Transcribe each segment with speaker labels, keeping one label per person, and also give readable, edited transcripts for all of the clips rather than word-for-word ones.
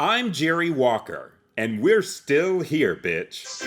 Speaker 1: I'm Jerry Walker, and we're still here, bitch.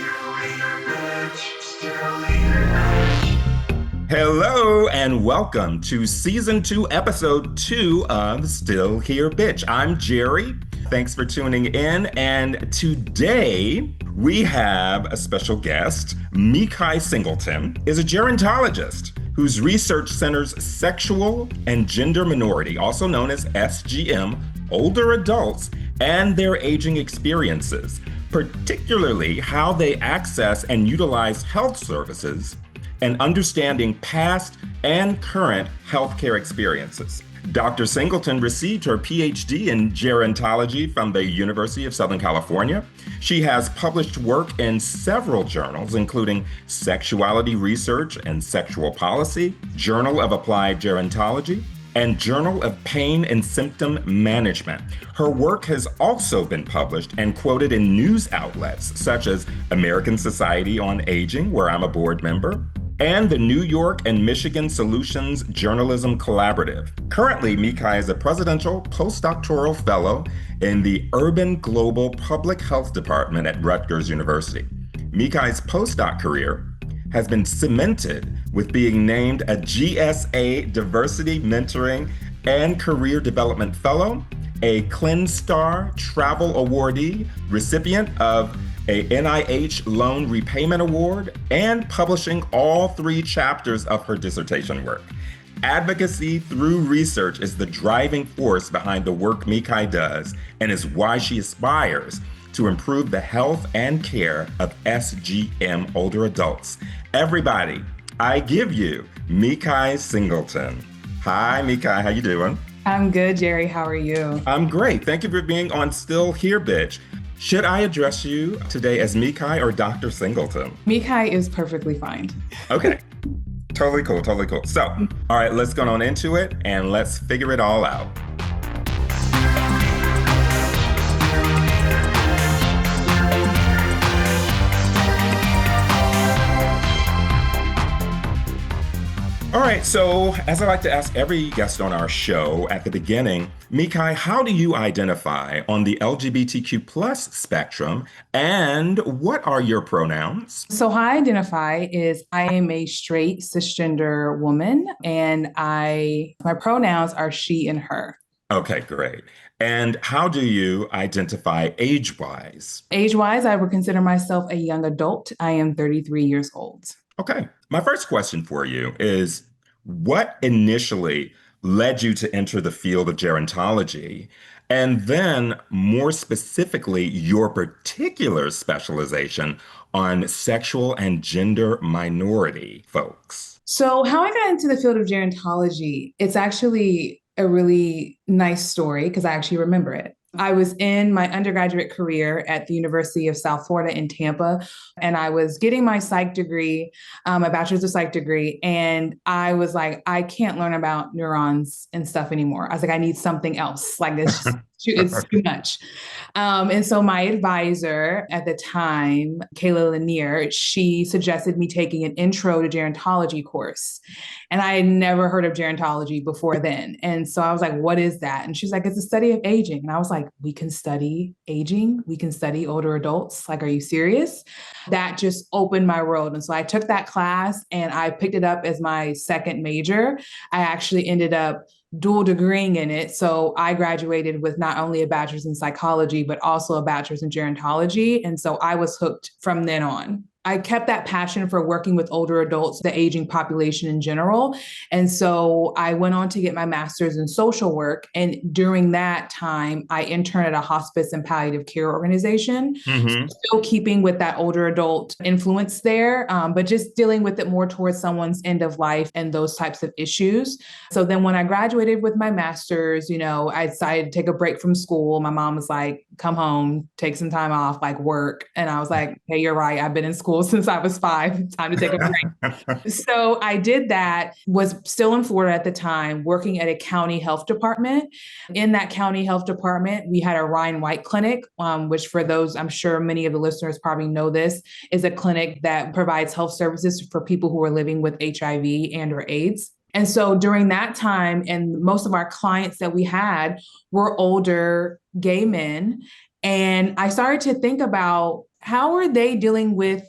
Speaker 1: Hello, and welcome to Season 2, Episode 2 of Still Here, Bitch. I'm Jerry. Thanks for tuning in, and today we have a special guest. Meki Singleton is a gerontologist whose research centers sexual and gender minority, also known as SGM, older adults, and their aging experiences, particularly how they access and utilize health services and understanding past and current healthcare experiences. Dr. Singleton received her PhD in gerontology from the University of Southern California. She has published work in several journals, including Sexuality Research and Sexual Policy, Journal of Applied Gerontology, and Journal of Pain and Symptom Management. Her work has also been published and quoted in news outlets such as American Society on Aging, where I'm a board member, and the New York and Michigan Solutions Journalism Collaborative. Currently, Meki is a presidential postdoctoral fellow in the Urban Global Public Health Department at Rutgers University. Meki's postdoc career has been cemented with being named a GSA Diversity Mentoring and Career Development Fellow, a ClinStar Travel Awardee, recipient of a NIH Loan Repayment Award, and publishing all 3 chapters of her dissertation work. Advocacy through research is the driving force behind the work Meki does and is why she aspires to improve the health and care of SGM older adults. Everybody, I give you Meki Singleton. Hi, Meki, how you doing?
Speaker 2: I'm good, Jerry. How are you?
Speaker 1: I'm great. Thank you for being on Still Here, Bitch. Should I address you today as Meki or Dr. Singleton?
Speaker 2: Meki is perfectly fine.
Speaker 1: Okay. Totally cool. So, all right, let's go on into it and let's figure it all out. All right, so as I like to ask every guest on our show at the beginning, Meki, how do you identify on the LGBTQ plus spectrum, and what are your pronouns?
Speaker 2: So how I identify is I am a straight cisgender woman, and my pronouns are she and her.
Speaker 1: Okay, great. And how do you identify age-wise?
Speaker 2: Age-wise, I would consider myself a young adult. I am 33 years old.
Speaker 1: Okay. My first question for you is, what initially led you to enter the field of gerontology? And then more specifically, your particular specialization on sexual and gender minority folks?
Speaker 2: So how I got into the field of gerontology, it's actually a really nice story because I actually remember it. I was in my undergraduate career at the University of South Florida in Tampa, and I was getting my psych degree, my bachelor's of psych degree. And I was like, I can't learn about neurons and stuff anymore. I was like, I need something else. Like it's too much. And so my advisor at the time, Kayla Lanier, she suggested me taking an intro to gerontology course. And I had never heard of gerontology before then. And so I was like, what is that? And she's like, it's a study of aging. And I was like, we can study aging. We can study older adults. Like, are you serious? That just opened my world. And so I took that class and I picked it up as my second major. I actually ended up dual degreeing in it. So I graduated with not only a bachelor's in psychology, but also a bachelor's in gerontology. And so I was hooked from then on. I kept that passion for working with older adults, the aging population in general. And so I went on to get my master's in social work. And during that time, I interned at a hospice and palliative care organization, still keeping with that older adult influence there, but just dealing with it more towards someone's end of life and those types of issues. So then when I graduated with my master's, I decided to take a break from school. My mom was like, come home, take some time off, like work. And I was like, hey, you're right. I've been in school since I was 5. Time to take a break. So I did that, was still in Florida at the time, working at a county health department. In that county health department, we had a Ryan White clinic, which for those, I'm sure many of the listeners probably know this, is a clinic that provides health services for people who are living with HIV and or AIDS. And so during that time, and most of our clients that we had were older gay men. And I started to think about how are they dealing with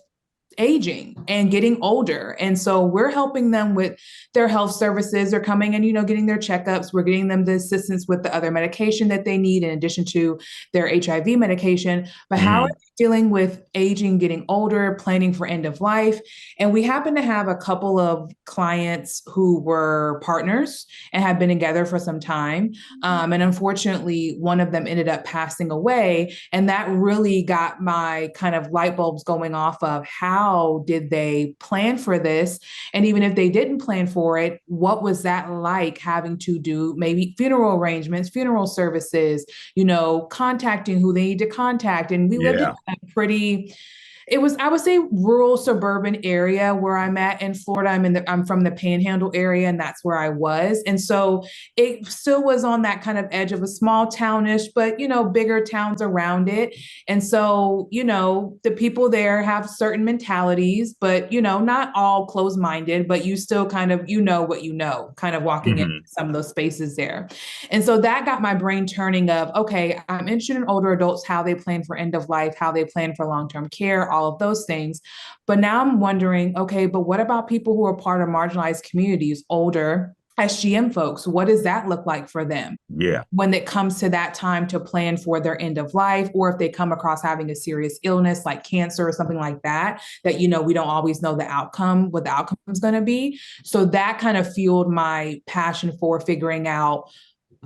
Speaker 2: aging and getting older. And so we're helping them with their health services. They're coming and, getting their checkups. We're getting them the assistance with the other medication that they need in addition to their HIV medication. But how are
Speaker 1: Mm,
Speaker 2: they dealing with aging, getting older, planning for end of life? And we happen to have a couple of clients who were partners and have been together for some time. And unfortunately, one of them ended up passing away. And that really got my kind of light bulbs going off of how did they plan for this? And even if they didn't plan for it, what was that like having to do maybe funeral arrangements, funeral services, contacting who they need to contact. And we lived in
Speaker 1: yeah.
Speaker 2: a pretty it was, I would say, rural suburban area where I'm at in Florida. I'm from the Panhandle area, and that's where I was. And so it still was on that kind of edge of a small townish, but bigger towns around it. And so, the people there have certain mentalities, but not all closed-minded, but you still kind of what kind of walking into
Speaker 1: Hmm.
Speaker 2: some of those spaces there. And so that got my brain turning of, okay, I'm interested in older adults, how they plan for end of life, how they plan for long-term care, all of those things. But now I'm wondering, okay, but what about people who are part of marginalized communities, older SGM folks? What does that look like for them
Speaker 1: Yeah.
Speaker 2: when it comes to that time to plan for their end of life, or if they come across having a serious illness like cancer or something like that, that, we don't always know what the outcome is going to be. So that kind of fueled my passion for figuring out,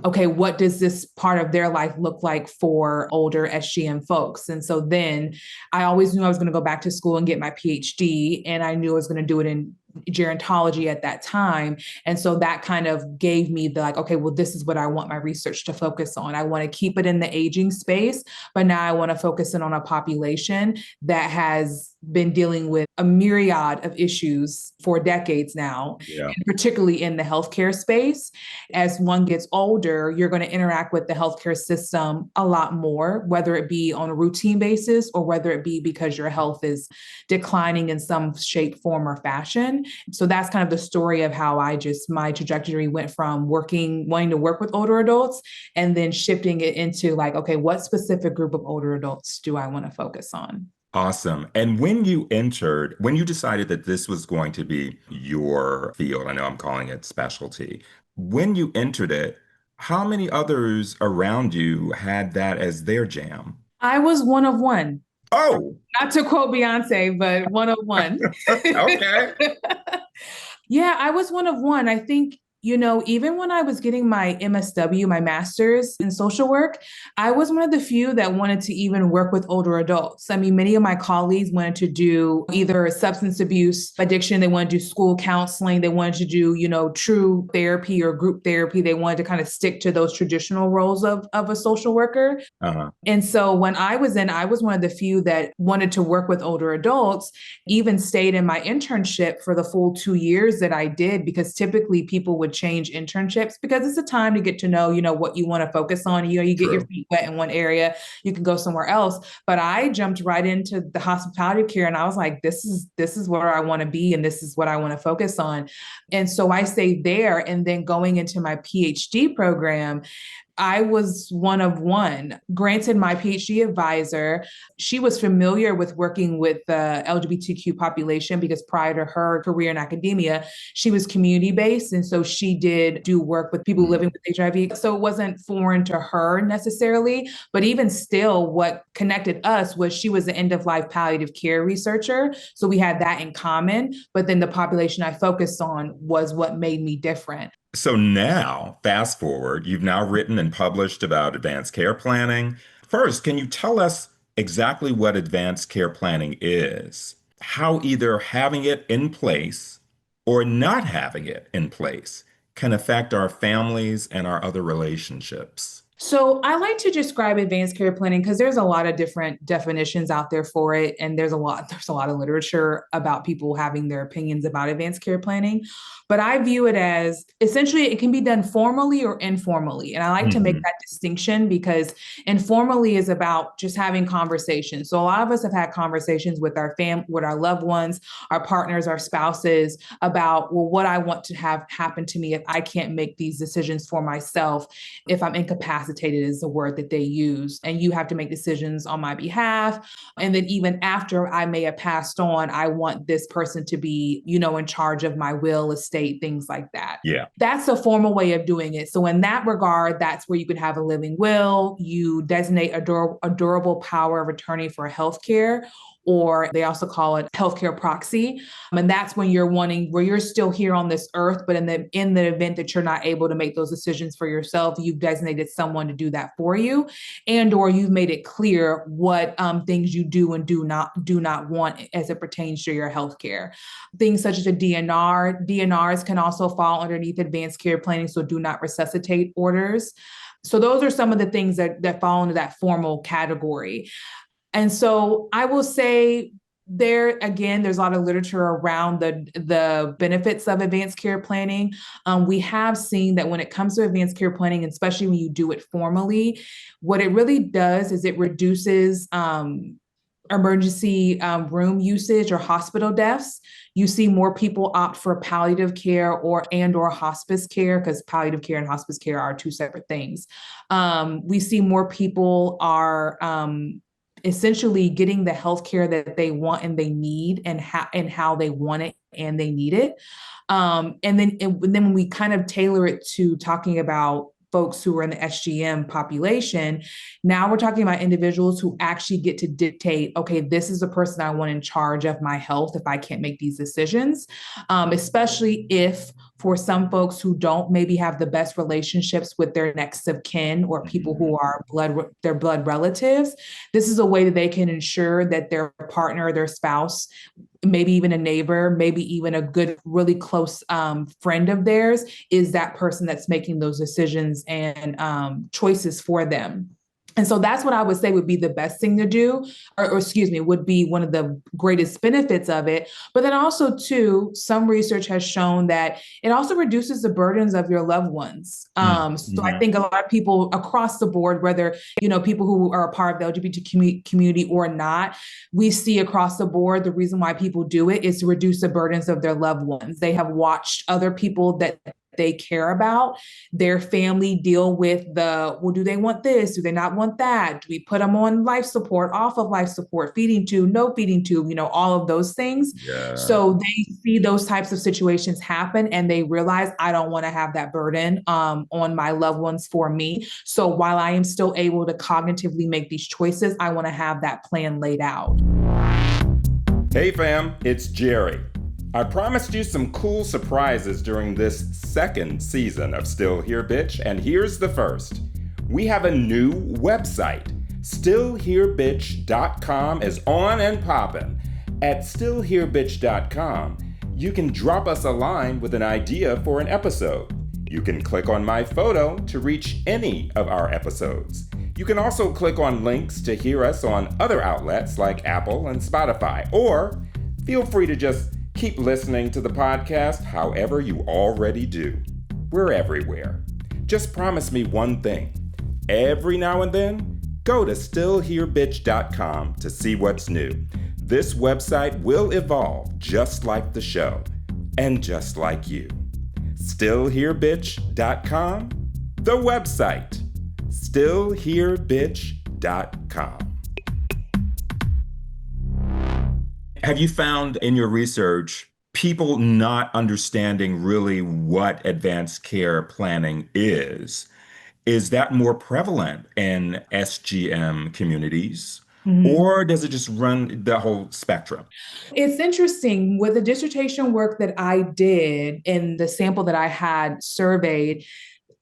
Speaker 2: okay, what does this part of their life look like for older SGM folks? And so then I always knew I was going to go back to school and get my PhD, and I knew I was going to do it in gerontology at that time. And so that kind of gave me the like, okay, well, this is what I want my research to focus on. I want to keep it in the aging space, but now I want to focus in on a population that has been dealing with a myriad of issues for decades now,
Speaker 1: Yeah.
Speaker 2: and particularly in the healthcare space. As one gets older, you're going to interact with the healthcare system a lot more, whether it be on a routine basis or whether it be because your health is declining in some shape, form, or fashion. So that's kind of the story of how my trajectory went from wanting to work with older adults and then shifting it into like, okay, what specific group of older adults do I want to focus on?
Speaker 1: Awesome. And when you decided that this was going to be your field, I know I'm calling it specialty, when you entered it, how many others around you had that as their jam?
Speaker 2: I was one of one.
Speaker 1: Oh,
Speaker 2: Not to quote Beyonce, but one of one.
Speaker 1: okay.
Speaker 2: Yeah, I was one of one. I think, even when I was getting my MSW, my master's in social work, I was one of the few that wanted to even work with older adults. I mean, many of my colleagues wanted to do either substance abuse, addiction, they wanted to do school counseling, they wanted to do, true therapy or group therapy. They wanted to kind of stick to those traditional roles of a social worker.
Speaker 1: Uh-huh.
Speaker 2: And so when I was one of the few that wanted to work with older adults, even stayed in my internship for the full 2 years that I did, because typically people would change internships because it's a time to get to know, what you want to focus on. You get your
Speaker 1: True.
Speaker 2: feet wet in one area, you can go somewhere else. But I jumped right into the hospitality care and I was like, this is where I want to be and this is what I want to focus on. And so I stayed there. And then going into my PhD program, I was one of one. Granted, my PhD advisor, she was familiar with working with the LGBTQ population because prior to her career in academia, she was community based. And so she did do work with people
Speaker 1: Mm,
Speaker 2: living with HIV. So it wasn't foreign to her necessarily. But even still, what connected us was she was an end of life palliative care researcher. So we had that in common. But then the population I focused on was what made me different.
Speaker 1: So now, fast forward, you've now written and published about advanced care planning. First, can you tell us exactly what advanced care planning is? How either having it in place or not having it in place can affect our families and our other relationships?
Speaker 2: So I like to describe advanced care planning because there's a lot of different definitions out there for it. And there's a lot of literature about people having their opinions about advanced care planning. But I view it as essentially it can be done formally or informally. And I like to make
Speaker 1: Mhm.
Speaker 2: that distinction because informally is about just having conversations. So a lot of us have had conversations with with our loved ones, our partners, our spouses about, well, what I want to have happen to me if I can't make these decisions for myself, if I'm incapacitated is the word that they use, and you have to make decisions on my behalf. And then even after I may have passed on, I want this person to be, in charge of my will, estate, things like that.
Speaker 1: Yeah.
Speaker 2: That's a formal way of doing it. So in that regard, that's where you could have a living will. You designate a durable power of attorney for healthcare, or they also call it healthcare proxy. And that's when where you're still here on this earth, but in the event that you're not able to make those decisions for yourself, you've designated someone to do that for you, and or you've made it clear what things you do and do not want as it pertains to your healthcare. Things such as a DNR. DNRs can also fall underneath advanced care planning, so do not resuscitate orders. So those are some of the things that fall into that formal category. And so I will say there again, there's a lot of literature around the benefits of advanced care planning. We have seen that when it comes to advanced care planning, especially when you do it formally, what it really does is it reduces emergency room usage or hospital deaths. You see more people opt for palliative care or hospice care, because palliative care and hospice care are two separate things. We see more people are essentially getting the health care that they want and they need, and how they want it and they need it. And then when we kind of tailor it to talking about folks who are in the SGM population, now we're talking about individuals who actually get to dictate, okay, this is the person I want in charge of my health if I can't make these decisions, especially if for some folks who don't maybe have the best relationships with their next of kin or people who are their blood relatives. This is a way that they can ensure that their partner, their spouse, maybe even a neighbor, maybe even a good, really close friend of theirs is that person that's making those decisions and choices for them. And so that's what I would say would be the best thing to do, or excuse me, would be one of the greatest benefits of it. But then also, too, some research has shown that it also reduces the burdens of your loved ones. So I think a lot of people across the board, whether, people who are a part of the LGBT community or not, we see across the board the reason why people do it is to reduce the burdens of their loved ones. They have watched other people that they care about, their family deal with well, do they want this? Do they not want that? Do we put them on life support, off of life support, feeding tube, no feeding tube, all of those things.
Speaker 1: Yeah.
Speaker 2: So they see those types of situations happen and they realize, I don't want to have that burden on my loved ones for me. So while I am still able to cognitively make these choices, I want to have that plan laid out.
Speaker 1: Hey fam, it's Gerry. I promised you some cool surprises during this second season of Still Here Bitch, and here's the first. We have a new website. StillHereBitch.com is on and poppin'. At StillHereBitch.com, you can drop us a line with an idea for an episode. You can click on my photo to reach any of our episodes. You can also click on links to hear us on other outlets like Apple and Spotify, or feel free to just keep listening to the podcast however you already do. We're everywhere. Just promise me one thing. Every now and then, go to StillHereBitch.com to see what's new. This website will evolve just like the show, and just like you. StillHereBitch.com, the website. StillHereBitch.com. Have you found in your research people not understanding really what advanced care planning is? Is that more prevalent in SGM communities? Or does it just run the whole spectrum?
Speaker 2: It's interesting with the dissertation work that I did and the sample that I had surveyed,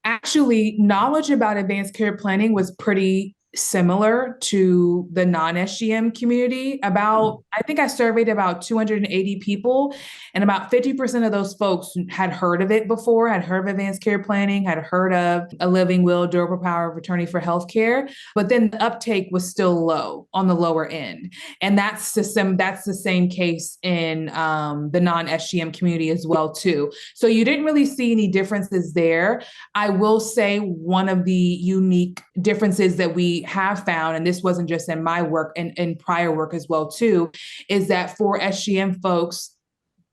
Speaker 2: actually knowledge about advanced care planning was pretty similar to the non-SGM community. I think I surveyed about 280 people, and about 50% of those folks had heard of it before, had heard of advanced care planning, had heard of a living will, durable power of attorney for healthcare, but then the uptake was still low on the lower end. And that's the same case in the non-SGM community as well too. So you didn't really see any differences there. I will say one of the unique differences that we have found, and this wasn't just in my work and in prior work as well too, is that for SGM folks,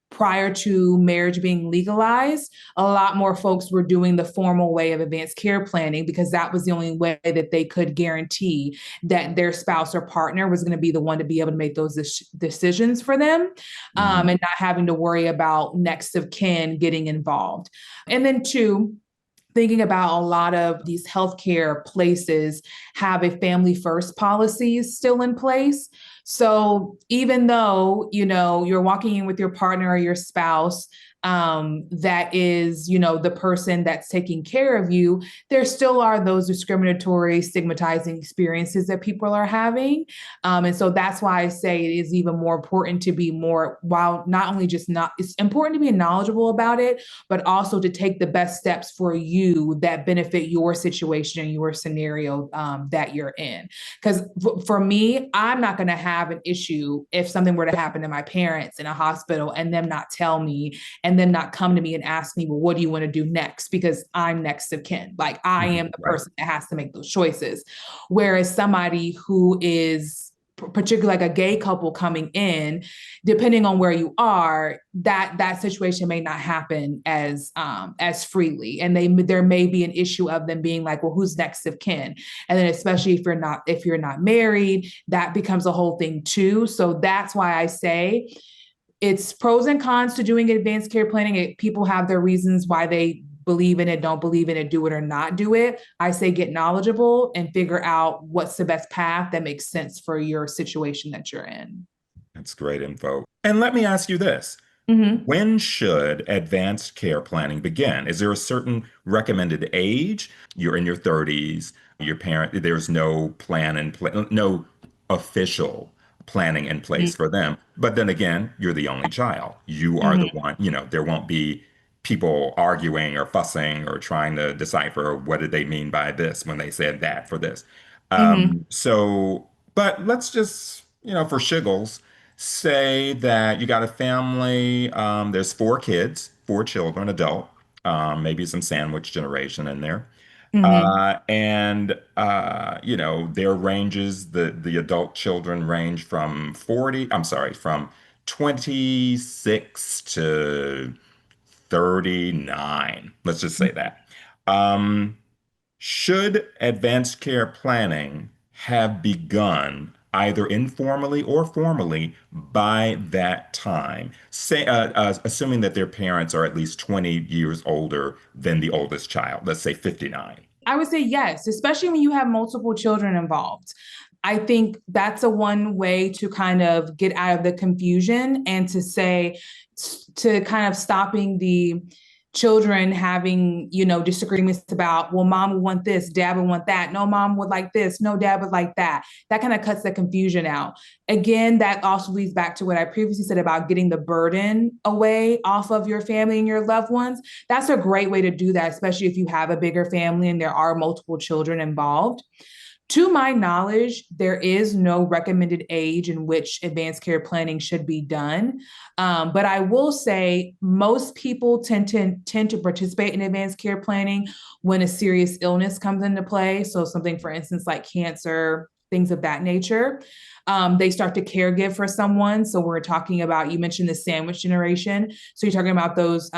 Speaker 2: prior to marriage being legalized, a lot more folks were doing the formal way of advanced care planning because that was the only way that they could guarantee that their spouse or partner was going to be the one to be able to make those decisions for them, and not having to worry about next of kin getting involved. And then two, thinking about a lot of these healthcare places have a family first policy still in place. So even though, you're walking in with your partner or your spouse, that is, the person that's taking care of you, there still are those discriminatory, stigmatizing experiences that people are having. And so that's why I say it is even more important to be while not only it's important to be knowledgeable about it, but also to take the best steps for you that benefit your situation and your scenario that you're in. Because for me, I'm not going to have an issue if something were to happen to my parents in a hospital and them not tell me and then not come to me and ask me, well, what do you want to do next? Because I'm next of kin. Like I am the person that has to make those choices. Whereas somebody who is particularly like a gay couple coming in, depending on where you are, that situation may not happen as freely. And there may be an issue of them being like, well, who's next of kin? And then especially if you're not married, that becomes a whole thing too. So that's why I say it's pros and cons to doing advanced care planning. People have their reasons why they believe in it, don't believe in it, do it or not do it. I say get knowledgeable and figure out what's the best path that makes sense for your situation that you're in.
Speaker 1: That's great info. And let me ask you this. When should advanced care planning begin? Is there a certain recommended age? You're in your 30s, there's no plan in place, no official planning in place for them. But then again, you're the only child. You are the one, there won't be people arguing or fussing or trying to decipher what did they mean by this when they said that for this. But let's just, for shiggles, say that you got a family, there's four children, adult, maybe some sandwich generation in there. Their ranges, the adult children range from 26 to 39. Let's just say that. Um, should advanced care planning have begun either informally or formally by that time, assuming that their parents are at least 20 years older than the oldest child, let's say 59?
Speaker 2: I would say yes, especially when you have multiple children involved. I think that's one way to kind of get out of the confusion and to kind of stopping the children having, disagreements about, well, mom would want this, dad would want that. No, mom would like this. No, dad would like that. That kind of cuts the confusion out. Again, that also leads back to what I previously said about getting the burden away off of your family and your loved ones. That's a great way to do that, especially if you have a bigger family and there are multiple children involved. To my knowledge, there is no recommended age in which advanced care planning should be done. But I will say most people tend to participate in advanced care planning when a serious illness comes into play. So something, for instance, like cancer, things of that nature. They start to caregive for someone. So we're talking about, you mentioned the sandwich generation. So you're talking about those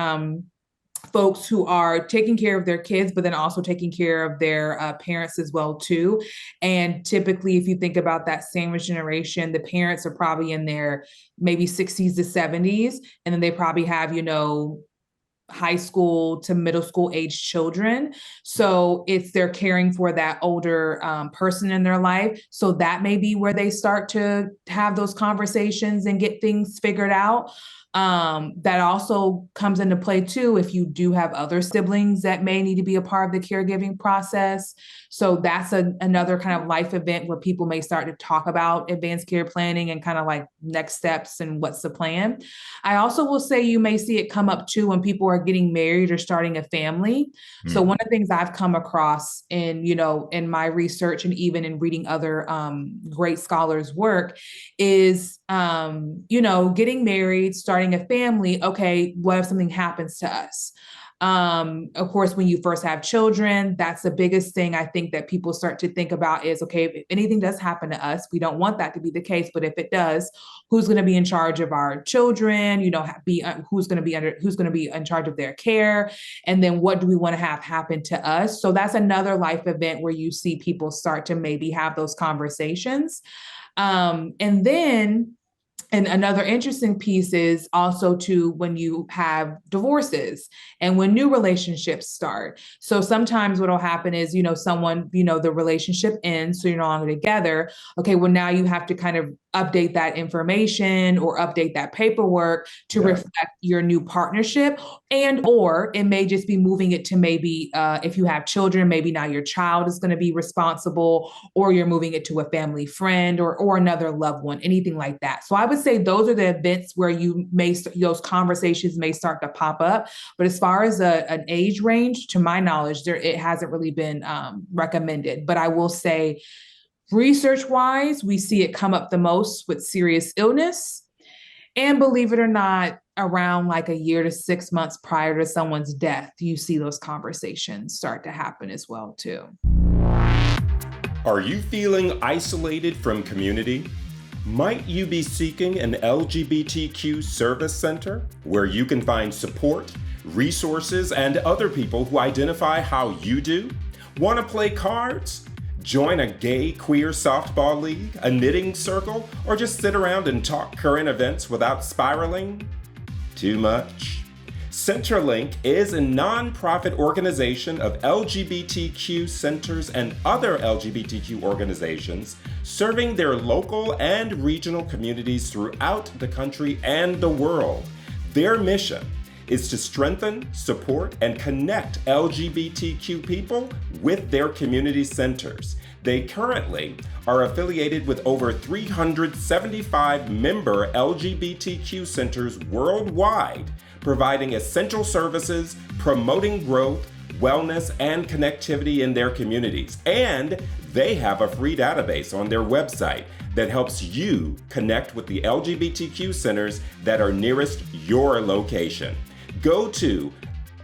Speaker 2: folks who are taking care of their kids, but then also taking care of their parents as well too. And typically, if you think about that sandwich generation, the parents are probably in their maybe 60s to 70s, and then they probably have, high school to middle school age children. So they're caring for that older person in their life. So that may be where they start to have those conversations and get things figured out. That also comes into play too if you do have other siblings that may need to be a part of the caregiving process. So that's another kind of life event where people may start to talk about advanced care planning and kind of like next steps and what's the plan. I also will say you may see it come up too when people are getting married or starting a family. So one of the things I've come across in my research and even in reading other great scholars' work is, getting married, starting a family. Okay, what if something happens to us? Of course, when you first have children, that's the biggest thing I think that people start to think about is, okay, if anything does happen to us, we don't want that to be the case, but if it does, who's going to be in charge of our children? Who's going to be in charge of their care? And then what do we want to have happen to us? So that's another life event where you see people start to maybe have those conversations. And another interesting piece is also to when you have divorces and when new relationships start. So sometimes what will happen is, the relationship ends, so you're no longer together. Okay, well, now you have to kind of update that information or update that paperwork to reflect your new partnership. Or it may just be moving it to maybe if you have children, maybe now your child is going to be responsible, or you're moving it to a family friend or another loved one, anything like that. So I would say those are the events where those conversations may start to pop up. But as far as an age range, to my knowledge, it hasn't really been recommended. But I will say, research-wise, we see it come up the most with serious illness. And believe it or not, around like a year to 6 months prior to someone's death, you see those conversations start to happen as well, too.
Speaker 1: Are you feeling isolated from community? Might you be seeking an LGBTQ service center where you can find support, resources, and other people who identify how you do? Want to play cards? Join a gay queer softball league, a knitting circle, or just sit around and talk current events without spiraling? Too much? Centerlink is a nonprofit organization of LGBTQ centers and other LGBTQ organizations serving their local and regional communities throughout the country and the world. Their mission is to strengthen, support, and connect LGBTQ people with their community centers. They currently are affiliated with over 375 member LGBTQ centers worldwide, providing essential services, promoting growth, wellness, and connectivity in their communities. And they have a free database on their website that helps you connect with the LGBTQ centers that are nearest your location. Go to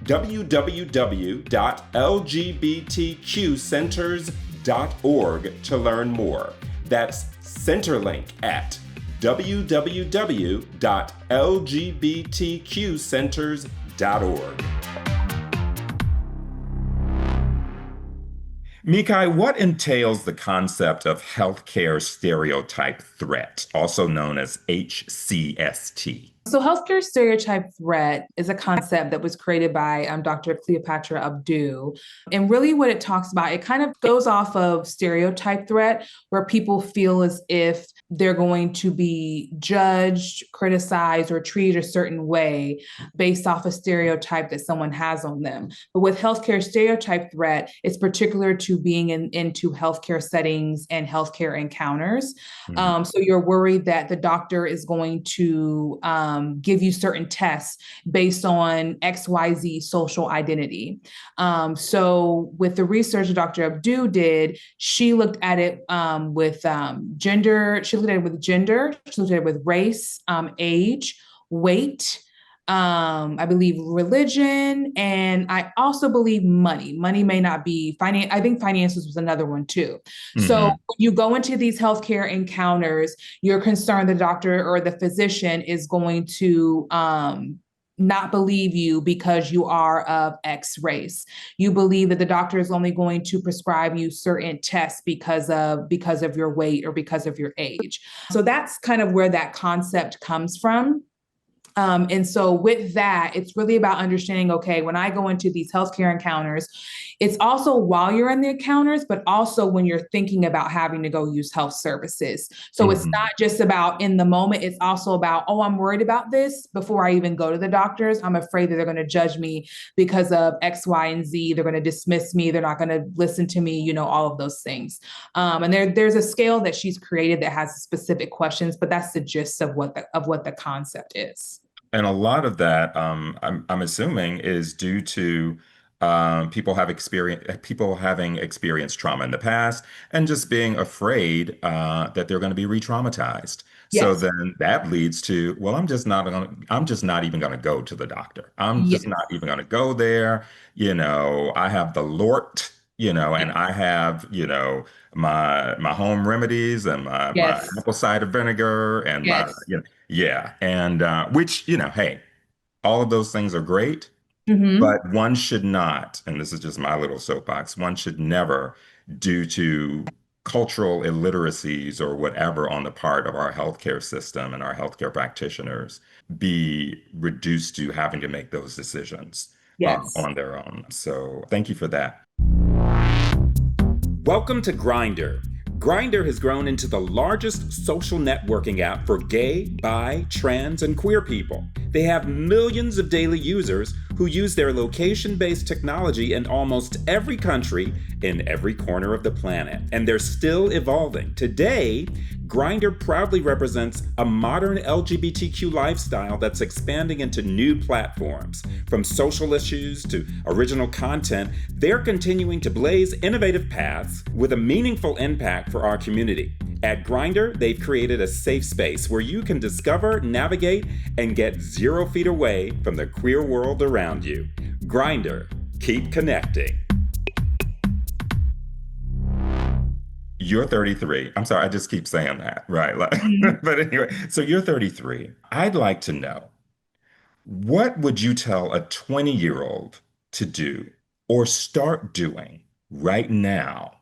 Speaker 1: www.lgbtqcenters.org to learn more. That's Centerlink at www.lgbtqcenters.org. Meki, what entails the concept of healthcare stereotype threat, also known as HCST?
Speaker 2: So healthcare stereotype threat is a concept that was created by Dr. Cleopatra Abdou. And really what it talks about, it kind of goes off of stereotype threat, where people feel as if they're going to be judged, criticized, or treated a certain way based off a stereotype that someone has on them. But with healthcare stereotype threat, it's particular to being into healthcare settings and healthcare encounters. So you're worried that the doctor is going to give you certain tests based on XYZ social identity. So with the research that Dr. Abdou did, she looked at it with gender. She looked at it with gender. She looked at it with race, age, weight, I believe religion, and I also believe money. Money may not be finance. I think finances was another one too. So when you go into these healthcare encounters, you're concerned the doctor or the physician is going to not believe you because you are of X race. You believe that the doctor is only going to prescribe you certain tests because of your weight or because of your age. So that's kind of where that concept comes from. And so with that, it's really about understanding, okay, when I go into these healthcare encounters, it's also while you're in the encounters, but also when you're thinking about having to go use health services. So it's
Speaker 1: Mhm.
Speaker 2: not just about in the moment, it's also about, oh, I'm worried about this before I even go to the doctors. I'm afraid that they're going to judge me because of X, Y, and Z. They're going to dismiss me. They're not going to listen to me, all of those things. And there's a scale that she's created that has specific questions, but that's the gist of what the concept is.
Speaker 1: And a lot of that, I'm assuming, is due to people having experienced trauma in the past and just being afraid that they're going to be re-traumatized. So
Speaker 2: Yes.
Speaker 1: then that leads to, well, I'm just not even going to go to the doctor. I'm just not
Speaker 2: Yes.
Speaker 1: even going to go there. I have the Lort, and I have, my home remedies and my
Speaker 2: Yes.
Speaker 1: apple cider vinegar and my,
Speaker 2: Yes.
Speaker 1: yeah, and which, hey, all of those things are great,
Speaker 2: Mm-hmm.
Speaker 1: but one should not, and this is just my little soapbox, one should never, due to cultural illiteracies or whatever on the part of our healthcare system and our healthcare practitioners, be reduced to having to make those decisions
Speaker 2: Yes.
Speaker 1: on their own. So thank you for that.
Speaker 3: Welcome to Grindr. Grindr has grown into the largest social networking app for gay, bi, trans, and queer people. They have millions of daily users who use their location-based technology in almost every country in every corner of the planet, and they're still evolving. Today, Grindr proudly represents a modern LGBTQ lifestyle that's expanding into new platforms. From social issues to original content, they're continuing to blaze innovative paths with a meaningful impact for our community. At Grindr, they've created a safe space where you can discover, navigate, and get 0 feet away from the queer world around you. Grindr, keep connecting.
Speaker 1: You're 33. I'm sorry, I just keep saying that, right?
Speaker 2: Mhm.
Speaker 1: But anyway, so you're 33. I'd like to know, what would you tell a 20-year-old to do or start doing right now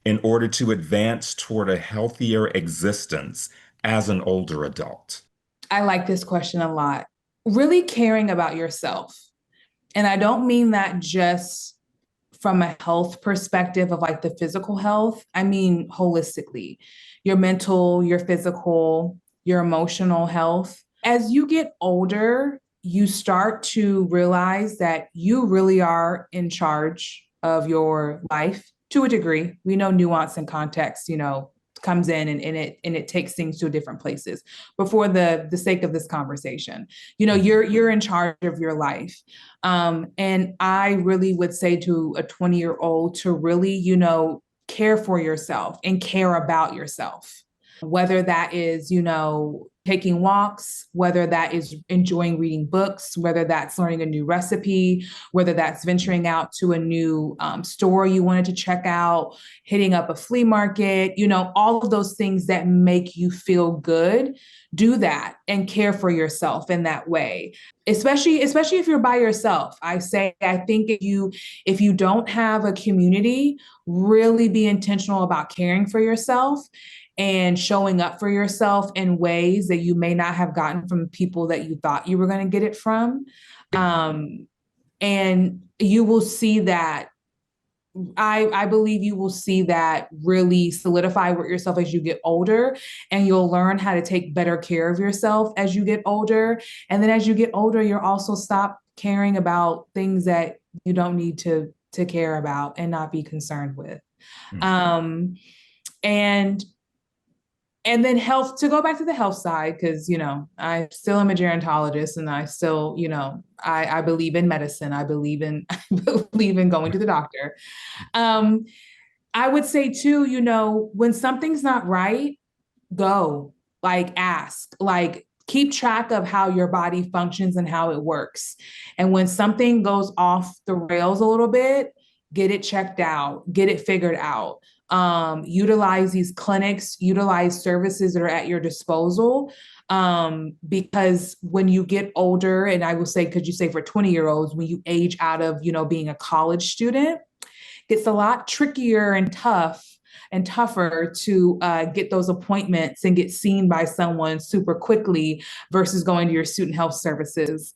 Speaker 1: in order to advance toward a healthier existence as an older adult?
Speaker 2: I like this question a lot. Really caring about yourself. And I don't mean that just from a health perspective of like the physical health. I mean, holistically, your mental, your physical, your emotional health. As you get older, you start to realize that you really are in charge of your life to a degree. We know nuance and context, comes in and it takes things to different places. But for the sake of this conversation, you're in charge of your life. And I really would say to a 20-year-old to really, care for yourself and care about yourself, whether that is, taking walks, whether that is enjoying reading books, whether that's learning a new recipe, whether that's venturing out to a new store you wanted to check out, hitting up a flea market, all of those things that make you feel good. Do that and care for yourself in that way, especially if you're by yourself. I think if you don't have a community, really be intentional about caring for yourself and showing up for yourself in ways that you may not have gotten from people that you thought you were going to get it from. Um, and you will see that. I believe you will see that really solidify with yourself as you get older, and you'll learn how to take better care of yourself as you get older. And then as you get older, you'll also stop caring about things that you don't need to care about and not be concerned with.
Speaker 1: Mhm.
Speaker 2: Um, and and then health, to go back to the health side, because I still am a gerontologist, and I still, I believe in medicine. I believe in I believe in going to the doctor. um I would say too, when something's not right, go, like, ask, like, keep track of how your body functions and how it works. And when something goes off the rails a little bit, get it checked out, get it figured out. Utilize these clinics, utilize services that are at your disposal. Because when you get older, and I will say, could you say for 20-year-olds, when you age out of, being a college student, gets a lot trickier and tough and tougher to get those appointments and get seen by someone super quickly versus going to your student health services.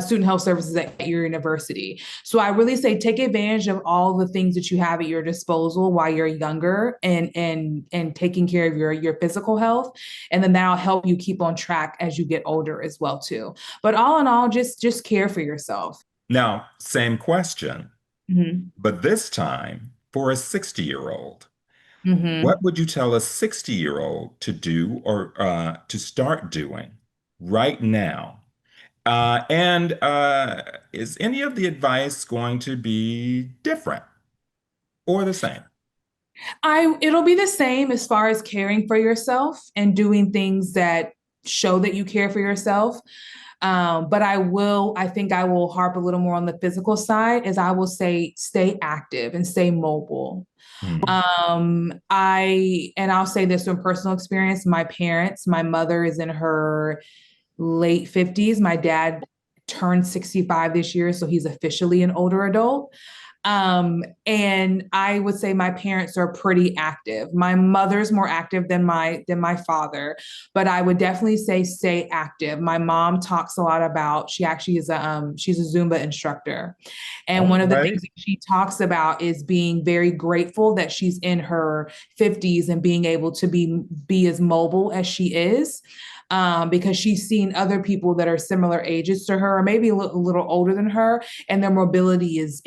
Speaker 2: Student health services at your university. So I really say take advantage of all the things that you have at your disposal while you're younger and taking care of your physical health. And then that'll help you keep on track as you get older as well too. But all in all, just care for yourself.
Speaker 1: Now, same question,
Speaker 2: Mm-hmm.
Speaker 1: but this time for a 60-year-old.
Speaker 2: Mm-hmm.
Speaker 1: What would you tell a 60-year-old to do or to start doing right now? And is any of the advice going to be different or the same?
Speaker 2: It'll be the same as far as caring for yourself and doing things that show that you care for yourself. But I think I will harp a little more on the physical side, as I will say, stay active and stay mobile.
Speaker 1: Hmm.
Speaker 2: I'll say this from personal experience. My mother is in her late 50s. My dad turned 65 this year, so he's officially an older adult. And I would say my parents are pretty active. My mother's more active than my father, but I would definitely say stay active. My mom talks a lot about, she actually is she's a Zumba instructor. And
Speaker 1: All
Speaker 2: one of the
Speaker 1: right.
Speaker 2: things that she talks about is being very grateful that she's in her 50s and being able to be as mobile as she is. Because she's seen other people that are similar ages to her, or maybe a little older than her, and their mobility is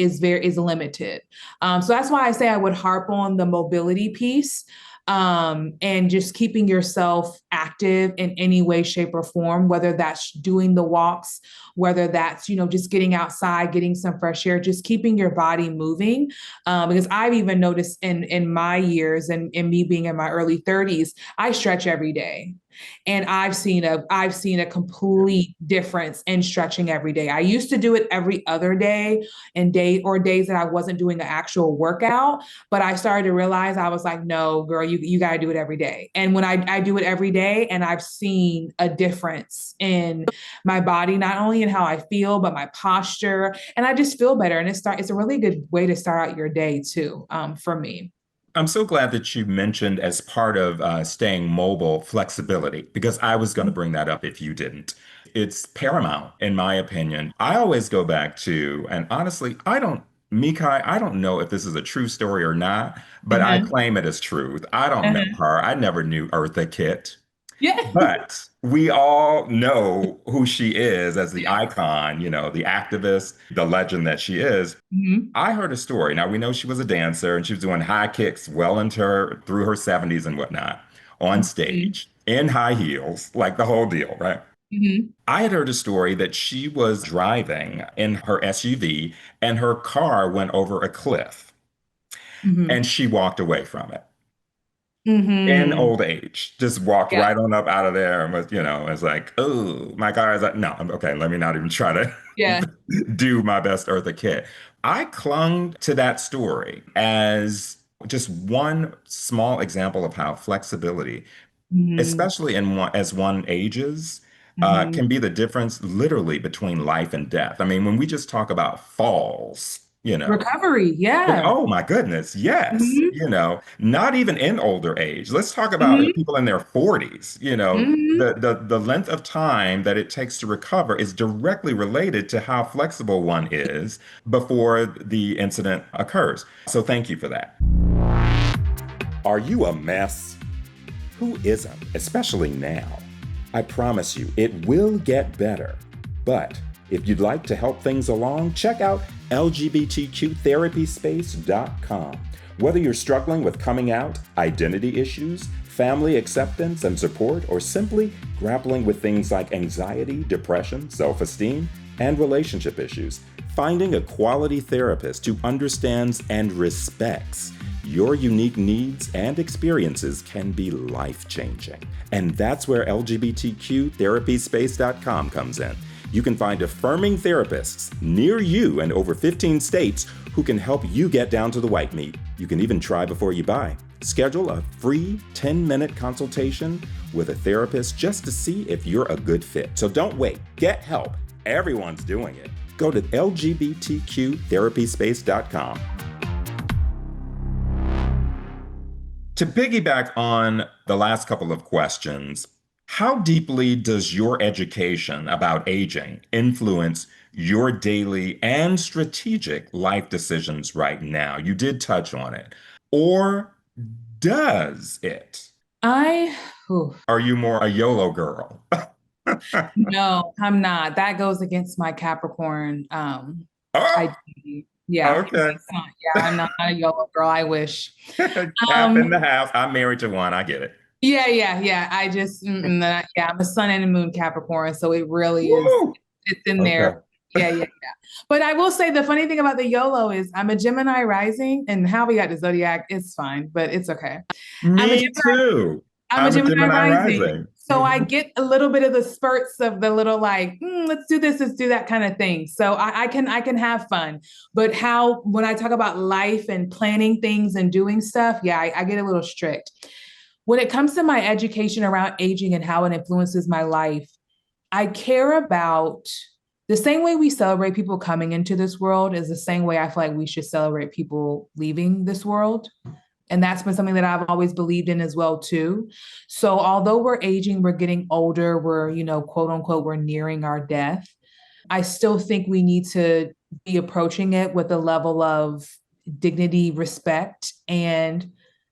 Speaker 2: limited. So that's why I say I would harp on the mobility piece, and just keeping yourself active in any way, shape, or form, whether that's doing the walks, whether that's, just getting outside, getting some fresh air, just keeping your body moving. Because I've even noticed in my years and in me being in my early 30s, I stretch every day. And I've seen a complete difference in stretching every day. I used to do it every other day and days that I wasn't doing an actual workout, but I started to realize, I was like, no, girl, you got to do it every day. And when I do it every day, and I've seen a difference in my body, not only in how I feel, but my posture, and I just feel better. And it's a really good way to start out your day too, for me.
Speaker 1: I'm so glad that you mentioned as part of staying mobile flexibility, because I was going to bring that up if you didn't. It's paramount, in my opinion. I always go back to, and honestly, Mikai, I don't know if this is a true story or not, but I
Speaker 2: Uh-huh.
Speaker 1: claim it as truth. I don't know
Speaker 2: Uh-huh.
Speaker 1: her. I never knew Eartha Kitt,
Speaker 2: Yeah.
Speaker 1: but we all know who she is as the icon, the activist, the legend that she is.
Speaker 2: Mhm.
Speaker 1: I heard a story. Now we know she was a dancer and she was doing high kicks well into through her 70s and whatnot on
Speaker 2: Mhm.
Speaker 1: stage in high heels, like the whole deal, right?
Speaker 2: Mhm.
Speaker 1: I had heard a story that she was driving in her SUV and her car went over a cliff and
Speaker 2: Mhm.
Speaker 1: she walked away from it in
Speaker 2: Mhm.
Speaker 1: old age, just walked
Speaker 2: Yeah.
Speaker 1: right on up out of there and was, it's like, oh, my car is like, no, okay, let me not even try to
Speaker 2: Yeah.
Speaker 1: do my best Eartha Kitt. I clung to that story as just one small example of how flexibility,
Speaker 2: Mhm.
Speaker 1: especially as one ages, can
Speaker 2: Mhm.
Speaker 1: be the difference literally between life and death. I mean, when we just talk about falls,
Speaker 2: Recovery.
Speaker 1: and
Speaker 2: Yeah.
Speaker 1: oh my goodness, yes.
Speaker 2: Mhm.
Speaker 1: Not even in older age. Let's talk about
Speaker 2: Mhm.
Speaker 1: people in their 40s.
Speaker 2: Mhm.
Speaker 1: The length of time that it takes to recover is directly related to how flexible one is before the incident occurs. So thank you for that.
Speaker 3: Are you a mess? Who isn't, especially now? I promise you, it will get better. But if you'd like to help things along, check out LGBTQtherapyspace.com. Whether you're struggling with coming out, identity issues, family acceptance and support, or simply grappling with things like anxiety, depression, self-esteem, and relationship issues, finding a quality therapist who understands and respects your unique needs and experiences can be life-changing. And that's where LGBTQtherapyspace.com comes in. You can find affirming therapists near you in over 15 states who can help you get down to the white meat. You can even try before you buy. Schedule a free 10-minute consultation with a therapist just to see if you're a good fit. So don't wait. Get help. Everyone's doing it. Go to LGBTQtherapyspace.com.
Speaker 1: To piggyback on the last couple of questions, how deeply does your education about aging influence your daily and strategic life decisions right now? You did touch on it. Or does it?
Speaker 2: I, whew,
Speaker 1: Are you more a YOLO girl?
Speaker 2: no, I'm not. That goes against my Capricorn
Speaker 1: Oh,
Speaker 2: identity. Yeah,
Speaker 1: okay.
Speaker 2: it's not, yeah, I'm not a YOLO girl. I wish.
Speaker 1: Half in
Speaker 2: Um,
Speaker 1: the house. I'm married to one. I get it.
Speaker 2: yeah. I just, yeah, I'm a sun and a moon Capricorn, so it really is.
Speaker 1: Woo!
Speaker 2: It's in
Speaker 1: Okay.
Speaker 2: there. Yeah. But I will say the funny thing about the YOLO is I'm a Gemini rising, and how we got the zodiac is fine, but it's okay. I'm a
Speaker 1: Me too.
Speaker 2: I'm a
Speaker 1: I'm a
Speaker 2: Gemini
Speaker 1: Gemini
Speaker 2: rising.
Speaker 1: rising.
Speaker 2: So I get a little bit of the spurts of the little like, let's do this, let's do that kind of thing. So I can have fun. But how when I talk about life and planning things and doing stuff, yeah, I get a little strict. When it comes to my education around aging and how it influences my life, I care about the same way we celebrate people coming into this world is the same way I feel like we should celebrate people leaving this world. And that's been something that I've always believed in as well too. So although we're aging, we're getting older, we're, quote unquote, we're nearing our death. I still think we need to be approaching it with a level of dignity, respect, and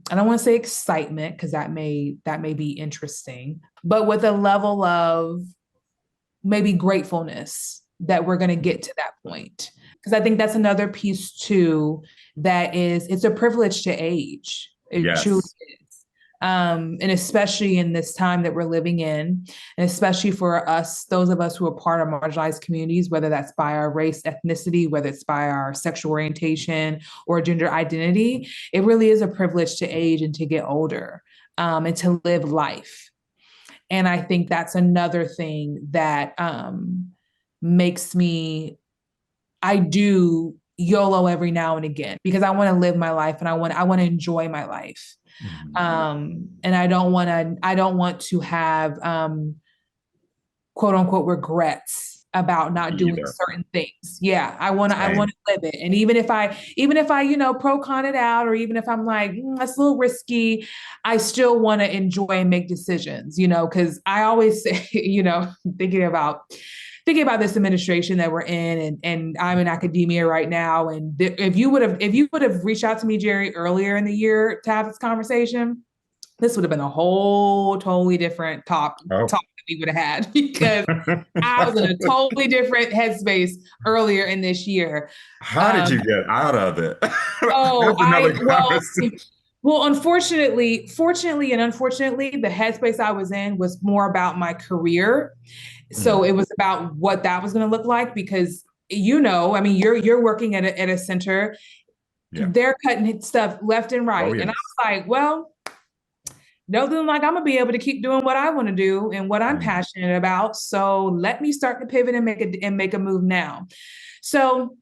Speaker 2: I don't want to say excitement because that may be interesting, but with a level of maybe gratefulness that we're going to get to that point. Because I think that's another piece too, that is, it's a privilege to age. It truly
Speaker 1: Yes.
Speaker 2: is. And especially in this time that we're living in, and especially for us, those of us who are part of marginalized communities, whether that's by our race, ethnicity, whether it's by our sexual orientation or gender identity, it really is a privilege to age and to get older, and to live life. And I think that's another thing that makes me, I do YOLO every now and again because I want to live my life and I want to enjoy my life.
Speaker 1: Mhm.
Speaker 2: And I don't want to have quote unquote regrets about not doing
Speaker 1: Either.
Speaker 2: certain things. Yeah, I want
Speaker 1: Same.
Speaker 2: to live it. And even if I pro con it out, or even if I'm like, that's a little risky, I still want to enjoy and make decisions, because I always say, thinking about thinking about this administration that we're in, and I'm in academia right now. And if you would have reached out to me, Gerry, earlier in the year to have this conversation, this would have been a whole totally different talk
Speaker 1: Oh.
Speaker 2: that we would have had because I was in a totally different headspace earlier in this year.
Speaker 1: How did
Speaker 2: Um,
Speaker 1: you get out of it?
Speaker 2: oh,
Speaker 1: That's another conversation.
Speaker 2: unfortunately, fortunately, and unfortunately, the headspace I was in was more about my career. So
Speaker 1: Mm,
Speaker 2: it was about what that was going to look like because I mean, you're working at a center,
Speaker 1: yeah.
Speaker 2: they're cutting stuff left and
Speaker 1: Oh,
Speaker 2: right, and I
Speaker 1: yes.
Speaker 2: was like, well, nothing like I'm gonna be able to keep doing what I want to do and what I'm
Speaker 1: Mm,
Speaker 2: passionate about. So let me start to pivot and make a move now. So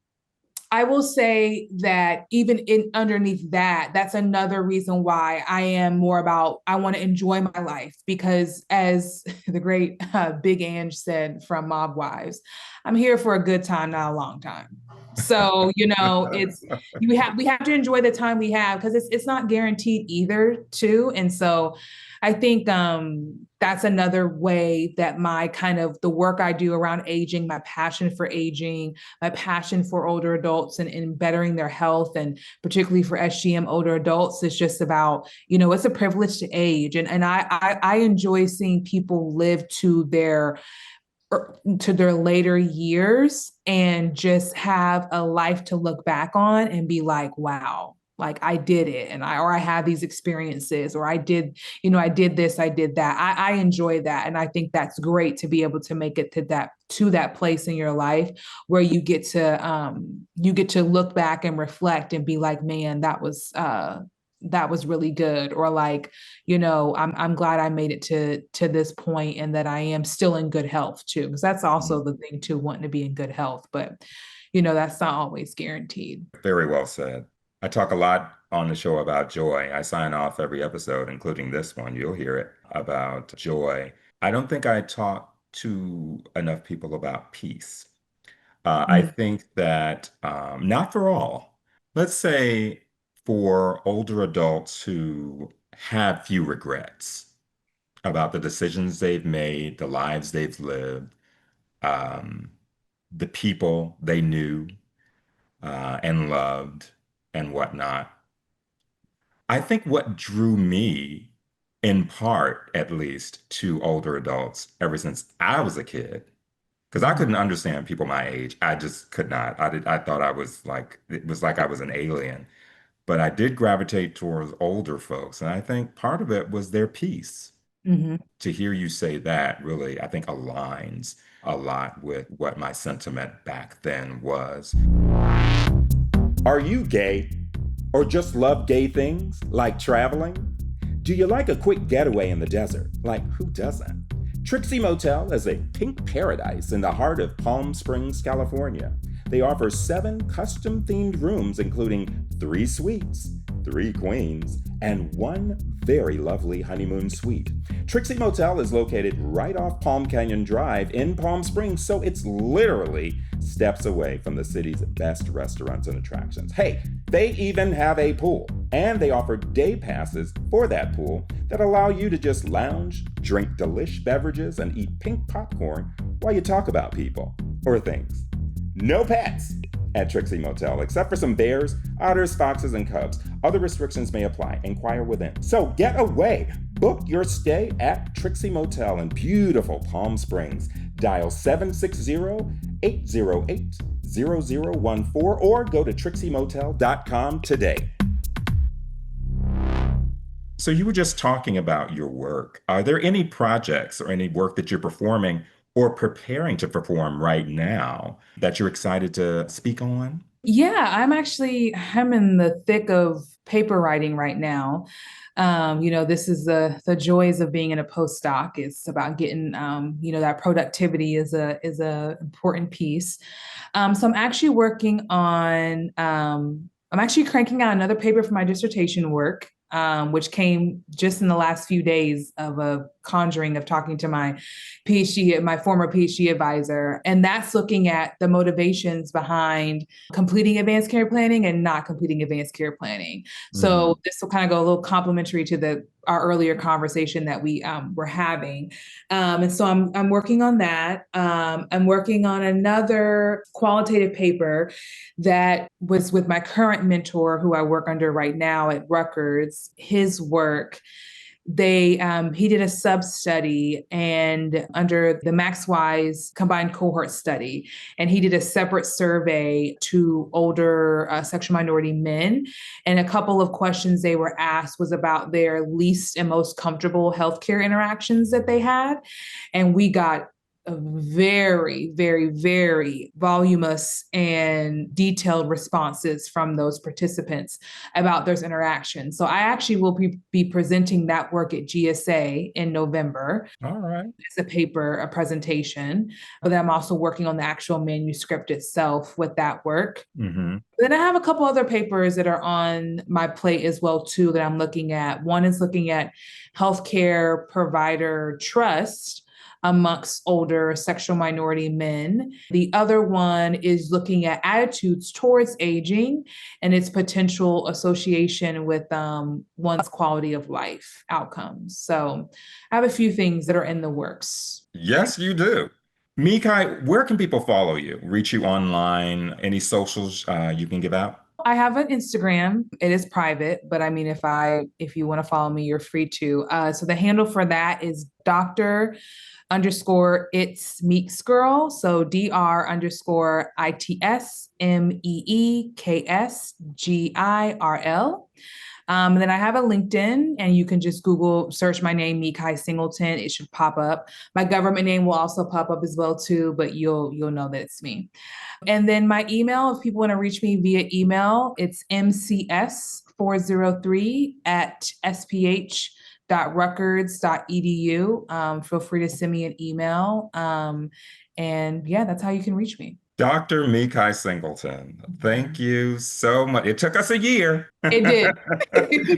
Speaker 2: I will say that even in underneath that, that's another reason why I am more about I want to enjoy my life because as the great Big Ange said from Mob Wives, I'm here for a good time, not a long time. So it's we have to enjoy the time we have because it's not guaranteed either, too. And so I think that's another way that my kind of the work I do around aging, my passion for aging, my passion for older adults and bettering their health, and particularly for SGM older adults, is just about, it's a privilege to age. And I enjoy seeing people live to their later years and just have a life to look back on and be like, wow, like I did it, and I had these experiences, or I did this, I did that. I enjoy that, and I think that's great to be able to make it to that place in your life where you get to look back and reflect and be like, man, that was really good, or like, I'm glad I made it to this point and that I am still in good health too, because that's
Speaker 1: mm.
Speaker 2: also the thing too, wanting to be in good health, but that's not always guaranteed.
Speaker 1: Very well said. I talk a lot on the show about joy. I sign off every episode, including this one. You'll hear it about joy. I don't think I talk to enough people about peace. I
Speaker 2: Mm,
Speaker 1: think that not for all. Let's say for older adults who have few regrets about the decisions they've made, the lives they've lived, um, the people they knew and loved and whatnot. I think what drew me, in part at least, to older adults ever since I was a kid, because I couldn't understand people my age. I just could not. I thought I was like, it was like I was an alien. But I did gravitate towards older folks. And I think part of it was their peace.
Speaker 2: Hmm.
Speaker 1: To hear you say that really, I think, aligns a lot with what my sentiment back then was.
Speaker 3: Are you gay? Or just love gay things, like traveling? Do you like a quick getaway in the desert? Like, who doesn't? Trixie Motel is a pink paradise in the heart of Palm Springs, California. They offer 7 custom-themed rooms, including 3 suites, 3 queens, and 1 very lovely honeymoon suite. Trixie Motel is located right off Palm Canyon Drive in Palm Springs, so it's literally steps away from the city's best restaurants and attractions. Hey, they even have a pool, and they offer day passes for that pool that allow you to just lounge, drink delish beverages, and eat pink popcorn while you talk about people or things. No pets at Trixie Motel, except for some bears, otters, foxes, and cubs. Other restrictions may apply. Inquire within. So get away. Book your stay at Trixie Motel in beautiful Palm Springs. Dial 760-808-0014 or go to trixiemotel.com today.
Speaker 1: So you were just talking about your work. Are there any projects or any work that you're performing or preparing to perform right now that you're excited to speak on?
Speaker 2: Yeah, I'm in the thick of paper writing right now. This is the joys of being in a postdoc. It's about getting, that productivity is a important piece. So I'm actually cranking out another paper for my dissertation work, which came just in the last few days of a conjuring of talking to my former PhD advisor. And that's looking at the motivations behind completing advanced care planning and not completing advanced care planning. So this will kind of go a little complementary to our earlier conversation that we were having. And so I'm working on that. I'm working on another qualitative paper that was with my current mentor, who I work under right now at Rutgers. His work, he did a sub-study and under the Max-Wise combined cohort study, and he did a separate survey to older sexual minority men. And a couple of questions they were asked was about their least and most comfortable healthcare interactions that they had. And we got a very, very, very voluminous and detailed responses from those participants about those interactions. So I actually will be presenting that work at GSA in November.
Speaker 1: All right.
Speaker 2: As a presentation, but then I'm also working on the actual manuscript itself with that work.
Speaker 1: Mm-hmm.
Speaker 2: Then I have a couple other papers that are on my plate as well, too, that I'm looking at. One is looking at healthcare provider trust amongst older sexual minority men. The other one is looking at attitudes towards aging and its potential association with one's quality of life outcomes. So I have a few things that are in the works.
Speaker 1: Yes, you do. Meki, where can people follow you, reach you online, any socials you can give out?
Speaker 2: I have an Instagram. It is private, but I mean, if you want to follow me, you're free to. So the handle for that is Dr_It's Meeks Girl. So Dr_ITSMEEKSGIRL. And then I have a LinkedIn, and you can just search my name, Meki Singleton. It should pop up. My government name will also pop up as well too, but you'll know that it's me. And then my email, if people want to reach me via email, it's mcs403@sph.rutgers.edu. Feel free to send me an email. And yeah, that's how you can reach me.
Speaker 1: Dr. Meki Singleton, thank you so much. It took us a year.
Speaker 2: It did.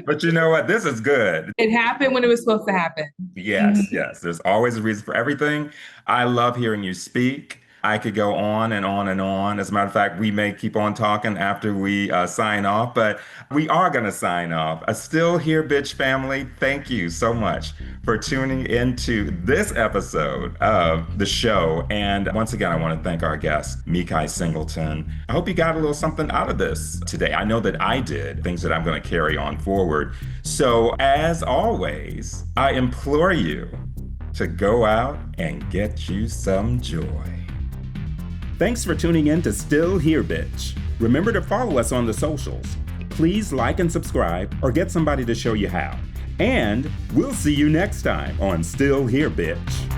Speaker 1: But you know what? This is good.
Speaker 2: It happened when it was supposed to happen.
Speaker 1: Yes, yes. There's always a reason for everything. I love hearing you speak. I could go on and on and on. As a matter of fact, we may keep on talking after we sign off, but we are going to sign off. Still Here, Bitch family, thank you so much for tuning into this episode of the show. And once again, I want to thank our guest, Meki Singleton. I hope you got a little something out of this today. I know that I did, things that I'm going to carry on forward. So as always, I implore you to go out and get you some joy. Thanks for tuning in to Still Here, Bitch. Remember to follow us on the socials. Please like and subscribe or get somebody to show you how. And we'll see you next time on Still Here, Bitch.